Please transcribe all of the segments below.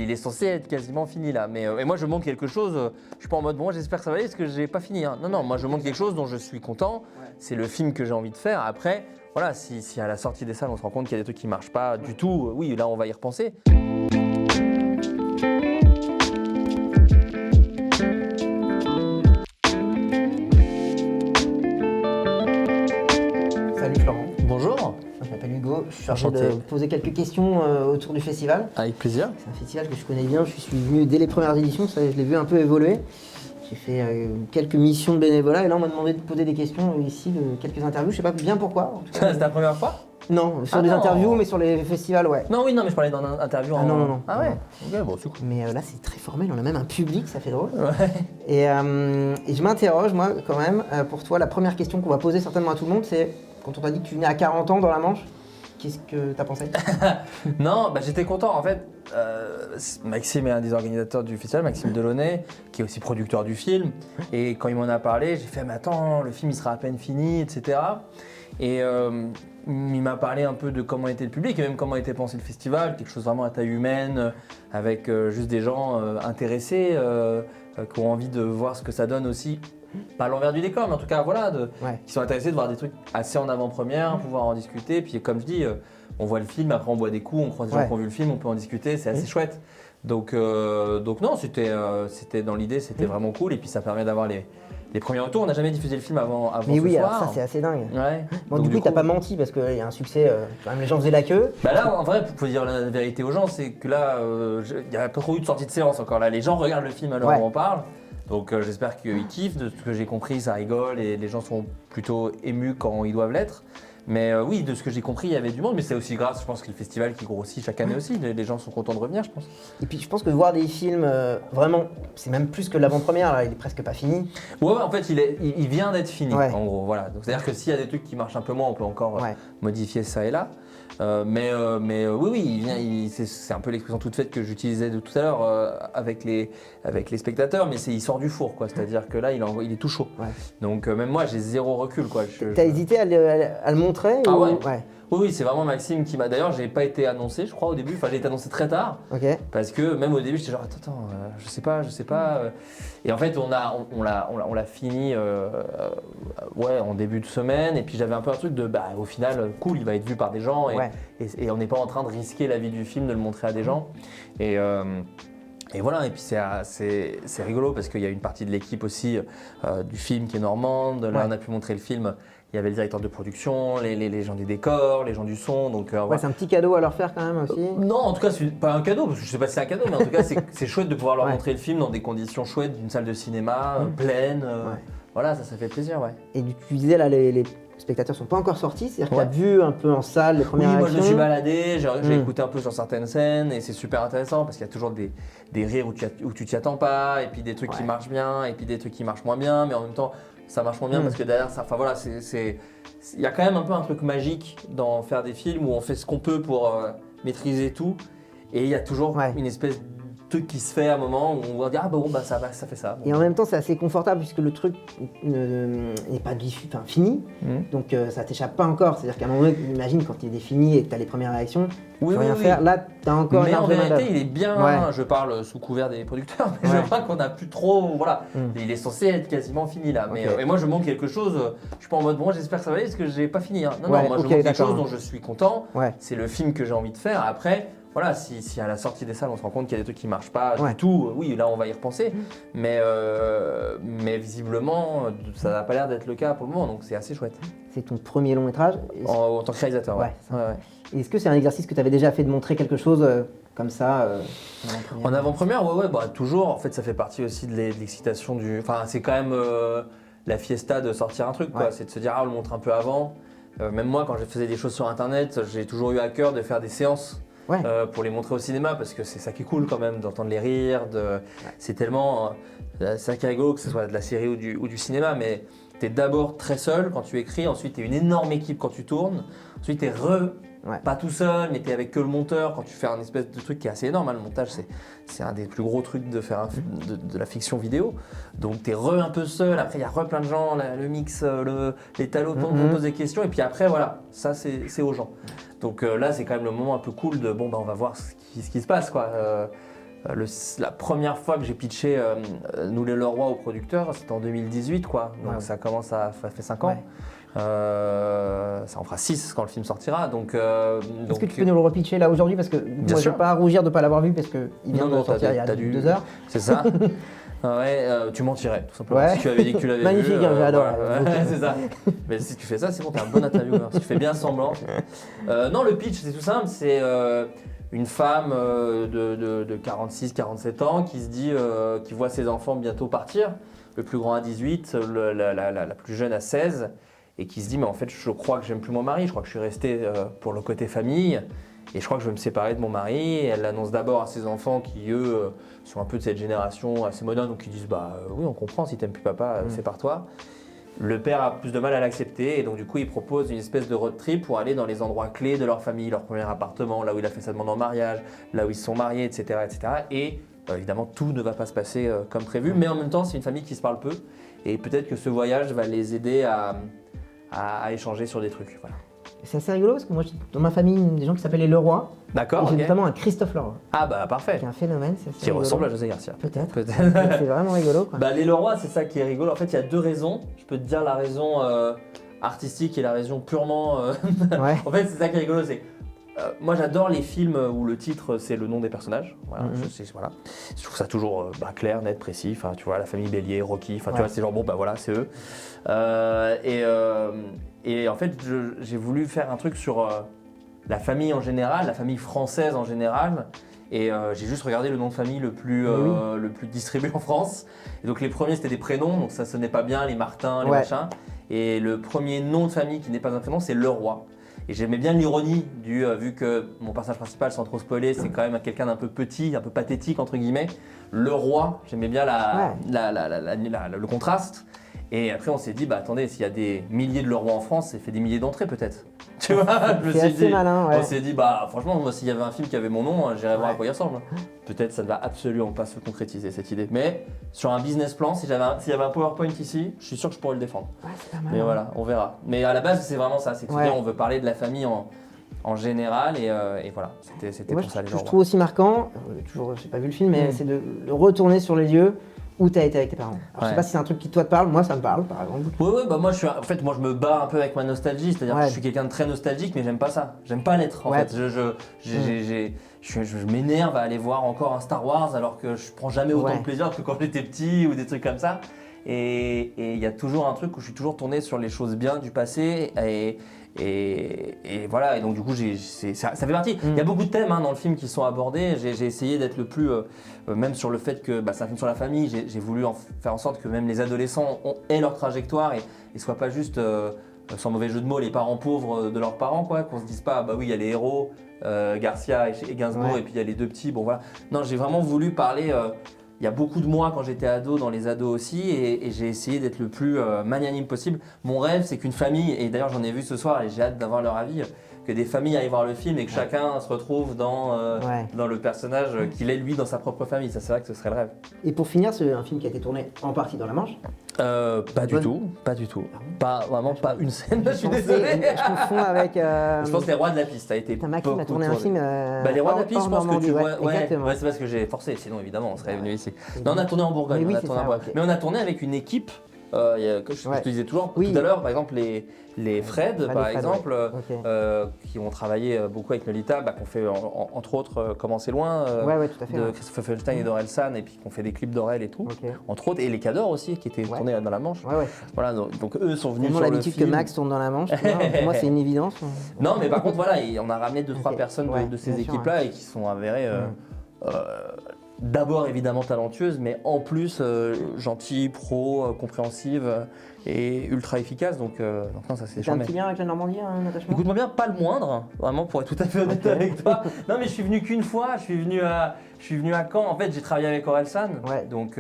il est censé être quasiment fini là. Mais et moi je montre quelque chose, je suis pas en mode bon j'espère que ça va aller parce que j'ai pas fini. Hein. Non, moi je montre quelque chose dont je suis content, c'est le film que j'ai envie de faire. Après, voilà, si à la sortie des salles on se rend compte qu'il y a des trucs qui marchent pas du tout, oui là on va y repenser. Salut Florent. Bonjour. Je m'appelle Hugo, je suis chargé Enchanté. de poser quelques questions autour du festival. Avec plaisir. C'est un festival que je connais bien, je suis venu dès les premières éditions, ça, je l'ai vu un peu évoluer. J'ai fait quelques missions de bénévolat et là on m'a demandé de poser des questions ici, de quelques interviews, je sais pas bien pourquoi. En tout cas. C'est ta première fois? Non, sur des interviews mais sur les festivals ouais. Non, mais je parlais d'un interview. Non. Ah ouais. Ok, bon c'est cool. Mais là c'est très formel, on a même un public, ça fait drôle. Ouais. Et je m'interroge moi quand même, pour toi la première question qu'on va poser certainement à tout le monde c'est, quand on t'a dit que tu venais à 40 ans dans la Manche, qu'est-ce que t'as pensé? Non, j'étais content en fait. Maxime est un des organisateurs du festival, Maxime Delaunay, qui est aussi producteur du film. Et quand il m'en a parlé, j'ai fait mais attends, le film il sera à peine fini, etc. Et il m'a parlé un peu de comment était le public et même comment était pensé le festival, quelque chose vraiment à taille humaine, avec juste des gens intéressés, qui ont envie de voir ce que ça donne aussi. Pas à l'envers du décor, mais en tout cas, voilà, qui sont intéressés de voir des trucs assez en avant-première, pouvoir en discuter. Puis comme je dis, on voit le film, après on boit des coups, on croise des gens qui ont vu le film, on peut en discuter, c'est assez chouette. Donc non, c'était dans l'idée, c'était vraiment cool. Et puis ça permet d'avoir les premiers retours. On n'a jamais diffusé le film avant Mais ce oui, soir. alors ça c'est assez dingue. Ouais. Bon, Donc, du coup, t'as pas menti parce qu'il y a un succès, quand même les gens faisaient la queue. Là, en vrai, faut dire la vérité aux gens, c'est que là, il n'y a pas trop eu de sortie de séance encore. Là, les gens regardent le film alors on en parle. Donc j'espère qu'ils kiffent. De ce que j'ai compris, ça rigole et les gens sont plutôt émus quand ils doivent l'être. Mais oui, de ce que j'ai compris, il y avait du monde. Mais c'est aussi grâce, je pense, que le festival qui grossit chaque année aussi. Les gens sont contents de revenir, je pense. Et puis je pense que voir des films, vraiment, c'est même plus que l'avant-première, là, il est presque pas fini. Ouais, en fait, il vient d'être fini, en gros. Voilà. Donc c'est-à-dire que s'il y a des trucs qui marchent un peu moins, on peut encore modifier ça et là. Mais oui, c'est un peu l'expression toute faite que j'utilisais de tout à l'heure avec les spectateurs, mais il sort du four, quoi. C'est-à-dire que là, il est tout chaud. Ouais. Donc même moi, j'ai zéro recul, quoi. T'as hésité à le montrer Ah ou... ouais. Oui, c'est vraiment Maxime qui m'a. D'ailleurs, j'ai pas été annoncé, je crois, au début. Enfin, j'ai été annoncé très tard. Parce que même au début, j'étais genre, attends, je sais pas. Et en fait, on l'a fini en début de semaine. Et puis, j'avais un peu un truc de, au final, cool, il va être vu par des gens. Et on n'est pas en train de risquer la vie du film, de le montrer à des gens. Et voilà, et puis c'est rigolo parce qu'il y a une partie de l'équipe aussi du film qui est normande. Là, on a pu montrer le film. Il y avait le directeur de production, les gens des décors, les gens du son. Donc, c'est un petit cadeau à leur faire quand même aussi. Non, en tout cas, c'est pas un cadeau, parce que je sais pas si c'est un cadeau, mais en tout cas, c'est chouette de pouvoir leur montrer le film dans des conditions chouettes, d'une salle de cinéma pleine. Voilà, ça fait plaisir, Et tu disais là, les spectateurs sont pas encore sortis, c'est-à-dire que tu as vu un peu en salle les premières réactions. Oui, moi je me suis baladé, j'ai écouté un peu sur certaines scènes et c'est super intéressant parce qu'il y a toujours des rires où tu t'y attends pas, et puis des trucs qui marchent bien, et puis des trucs qui marchent moins bien, mais en même temps ça marche moins bien parce que derrière ça, enfin voilà, il y a quand même un peu un truc magique dans faire des films où on fait ce qu'on peut pour maîtriser tout, et il y a toujours une espèce de truc qui se fait à un moment où on va dire ça fait ça. Et en même temps c'est assez confortable puisque le truc n'est pas fini, donc ça t'échappe pas encore. C'est-à-dire qu'à un moment donné, imagine quand il est fini et que tu as les premières réactions, tu peux rien faire, là tu as encore mais une en réalité manœuvre. il est bien, je parle sous couvert des producteurs, mais je crois qu'on n'a plus trop, il est censé être quasiment fini là. Mais, et moi je montre quelque chose, je suis pas en mode j'espère que ça va aller parce que j'ai pas fini. Hein. Non, moi je montre quelque chose dont je suis content, c'est le film que j'ai envie de faire. Après, voilà, si à la sortie des salles on se rend compte qu'il y a des trucs qui marchent pas du tout, oui là on va y repenser. Mais visiblement ça n'a pas l'air d'être le cas pour le moment, donc c'est assez chouette. C'est ton premier long métrage en tant que réalisateur, Et est-ce que c'est un exercice que tu avais déjà fait de montrer quelque chose comme ça en avant-première? Toujours. En fait, ça fait partie aussi de l'excitation du. Enfin, c'est quand même la fiesta de sortir un truc, quoi. C'est de se dire on le montre un peu avant. Même moi, quand je faisais des choses sur Internet, j'ai toujours eu à cœur de faire des séances. Pour les montrer au cinéma parce que c'est ça qui est cool quand même d'entendre les rires, c'est tellement c'est ça qui est rigolo que ce soit de la série ou du cinéma, mais tu es d'abord très seul quand tu écris, ensuite tu es une énorme équipe quand tu tournes, ensuite tu es pas tout seul mais tu es avec que le monteur quand tu fais un espèce de truc qui est assez énorme, le montage c'est un des plus gros trucs de faire de la fiction vidéo, donc tu es un peu seul, après il y a plein de gens, le mix, les talos on pose des questions et puis après voilà, ça c'est aux gens. Donc là c'est quand même le moment un peu cool de on va voir ce qui se passe, quoi. La première fois que j'ai pitché Nous les Leroy au producteur, c'était en 2018 quoi. Donc ça fait 5 ans. Ça en fera 6 quand le film sortira. Est-ce que tu peux nous le repitcher là aujourd'hui parce que moi je ne vais pas rougir de ne pas l'avoir vu parce qu'il vient de sortir il y a 2 heures. C'est ça. Tu mentirais tout simplement si tu avais dit que tu l'avais vu. Magnifique, j'adore. C'est ça. Mais si tu fais ça, c'est bon, t'es un bon intervieweur. Si tu fais bien semblant. Non, le pitch c'est tout simple, c'est une femme de 46-47 ans qui se dit, qui voit ses enfants bientôt partir, le plus grand à 18, la plus jeune à 16, et qui se dit mais en fait je crois que j'aime plus mon mari, je crois que je suis resté pour le côté famille, et je crois que je vais me séparer de mon mari. Et elle l'annonce d'abord à ses enfants qui eux sont un peu de cette génération assez moderne, donc ils disent oui on comprend, si t'aimes plus papa, sépare-toi. Le père a plus de mal à l'accepter et donc du coup il propose une espèce de road trip pour aller dans les endroits clés de leur famille, leur premier appartement, là où il a fait sa demande en mariage, là où ils se sont mariés, etc. Et évidemment tout ne va pas se passer comme prévu, mais en même temps c'est une famille qui se parle peu et peut-être que ce voyage va les aider à échanger sur des trucs. Voilà. C'est assez rigolo parce que moi, dans ma famille, des gens qui s'appellent les Leroy. D'accord. J'ai notamment un Christophe Leroy. Ah bah parfait. Qui est un phénomène. Qui ressemble à José Garcia. Peut-être. C'est vraiment rigolo. Quoi. Les Leroy, c'est ça qui est rigolo. En fait, il y a 2 raisons. Je peux te dire la raison artistique et la raison purement. Ouais. En fait, c'est ça qui est rigolo. Moi, j'adore les films où le titre c'est le nom des personnages. Voilà, je trouve ça toujours clair, net, précis. Enfin, tu vois, la famille Bélier, Rocky. Enfin, tu vois, c'est genre voilà, c'est eux. Et en fait, j'ai voulu faire un truc sur la famille en général, la famille française en général. Et j'ai juste regardé le nom de famille le plus distribué en France. Et donc les premiers c'était des prénoms, donc ça sonnait pas bien, les Martin, les machins. Et le premier nom de famille qui n'est pas un prénom, c'est Leroy. Et j'aimais bien l'ironie vu que mon personnage principal, sans trop spoiler, c'est quand même quelqu'un d'un peu petit, un peu pathétique entre guillemets. Leroy, j'aimais bien le contraste. Et après on s'est dit, attendez, s'il y a des milliers de Leroy en France, ça fait des milliers d'entrées peut-être. Tu vois, je me suis dit, malin, on s'est dit, franchement, moi s'il y avait un film qui avait mon nom, j'irais voir à quoi il ressemble. Peut-être ça ne va absolument pas se concrétiser cette idée. Mais sur un business plan, s'il y avait un PowerPoint ici, je suis sûr que je pourrais le défendre. C'est pas mal. Mais voilà, on verra. Mais à la base, c'est vraiment ça, c'est que on veut parler de la famille en général et voilà, c'était pour ça les gens. Je trouve aussi marquant, toujours, j'ai pas vu le film, mais c'est de retourner sur les lieux où tu as été avec tes parents. Alors, je sais pas si c'est un truc qui toi te parle, moi ça me parle par exemple. Oui, moi je me bats un peu avec ma nostalgie, c'est-à-dire que je suis quelqu'un de très nostalgique, mais j'aime pas ça. J'aime pas l'être en fait. Je m'énerve à aller voir encore un Star Wars alors que je prends jamais autant de plaisir que quand j'étais petit ou des trucs comme ça. Et il y a toujours un truc où je suis toujours tourné sur les choses bien du passé et voilà, et donc du coup ça fait partie. Il y a beaucoup de thèmes dans le film qui sont abordés. J'ai essayé d'être le plus, même sur le fait que c'est un film sur la famille, j'ai voulu faire en sorte que même les adolescents aient leur trajectoire et soient pas juste, sans mauvais jeu de mots, les parents pauvres de leurs parents, quoi, qu'on se dise pas, oui, il y a les héros, Garcia et Gainsbourg, et puis il y a les 2 petits, bon voilà. Non, j'ai vraiment voulu parler. Il y a beaucoup de moi quand j'étais ado, dans les ados aussi, et j'ai essayé d'être le plus magnanime possible. Mon rêve, c'est qu'une famille, et d'ailleurs j'en ai vu ce soir et j'ai hâte d'avoir leur avis, que des familles aillent voir le film et que chacun se retrouve dans le personnage qu'il est lui dans sa propre famille. Ça, c'est vrai que ce serait le rêve. Et pour finir, c'est un film qui a été tourné en partie dans la Manche. Pas du tout. Pas vraiment, pas une scène. Je suis désolé. Je confonds avec. Je pense que Les Rois de la Piste a été. Maxime a tourné un film. Les Rois de la Piste, je pense que tu vois. Exactement. C'est parce que j'ai forcé, sinon évidemment on serait venu ici. Non, on a tourné en Bourgogne. Mais on a tourné avec une équipe. Que je te disais toujours tout à l'heure, par exemple les Fred, par exemple, qui ont travaillé beaucoup avec Nolita, qu'on fait entre autres Comment c'est loin, de Christophe Feinstein et d'Aurel San, et puis qu'on fait des clips d'Aurel et tout, entre autres, et les Cadors aussi, qui étaient tournés dans la Manche. Voilà, donc eux sont venus sur le film. L'habitude que Max tourne dans la Manche, pour moi c'est une évidence. Non, mais par contre, voilà, on a ramené 2-3 personnes de ces équipes-là et qui sont avérées d'abord évidemment talentueuse, mais en plus gentille, pro, compréhensive et ultra efficace. Donc non, ça c'est jamais. T'as un petit lien avec la Normandie, un attachement ? Écoute-moi bien, pas le moindre, vraiment pour être tout à fait honnête avec toi. Non mais je suis venu qu'une fois, je suis venu à Caen. En fait, j'ai travaillé avec Orelsan, donc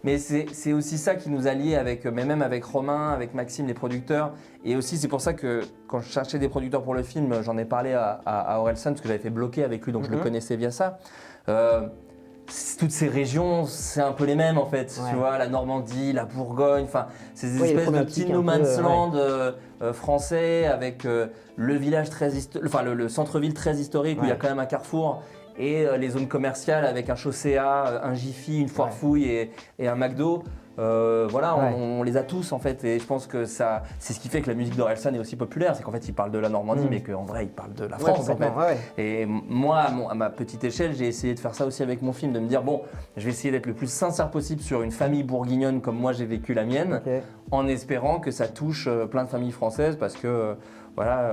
mais c'est aussi ça qui nous a liés même avec Romain, avec Maxime, les producteurs. Et aussi c'est pour ça que quand je cherchais des producteurs pour le film, j'en ai parlé à Orelsan parce que j'avais fait bloquer avec lui, donc je le connaissais via ça. Toutes ces régions, c'est un peu les mêmes en fait, tu vois, la Normandie, la Bourgogne, enfin, ces espèces de petits no man's land français avec le village le centre-ville très historique où il y a quand même un carrefour et les zones commerciales avec un Chaussea, un Jiffy, une Foire Fouille et un McDo. Voilà, on les a tous en fait, et je pense que c'est ce qui fait que la musique d'Orelsan est aussi populaire, c'est qu'en fait il parle de la Normandie, mais qu'en vrai il parle de la France en fait. Et moi, à ma petite échelle, j'ai essayé de faire ça aussi avec mon film, de me dire bon, je vais essayer d'être le plus sincère possible sur une famille bourguignonne comme moi j'ai vécu la mienne, en espérant que ça touche plein de familles françaises, parce que voilà,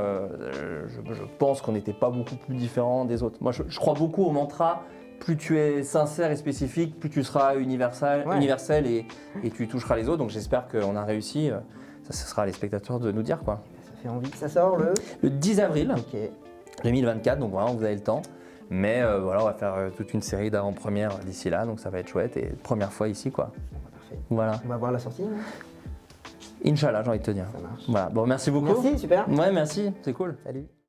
je pense qu'on n'était pas beaucoup plus différents des autres. Moi je crois beaucoup au mantra. Plus tu es sincère et spécifique, plus tu seras universel et tu toucheras les autres. Donc j'espère qu'on a réussi. Ça, ce sera à les spectateurs de nous dire quoi. Ça fait envie. Ça sort le 10 avril 2024, donc voilà, vous avez le temps. Mais voilà, on va faire toute une série d'avant-premières d'ici là, donc ça va être chouette. Et première fois ici quoi. Parfait. Voilà. On va voir la sortie. Inch'Allah, j'ai envie de te dire. Ça marche. Voilà. Bon, merci beaucoup. Merci, super. Ouais, merci, c'est cool. Salut.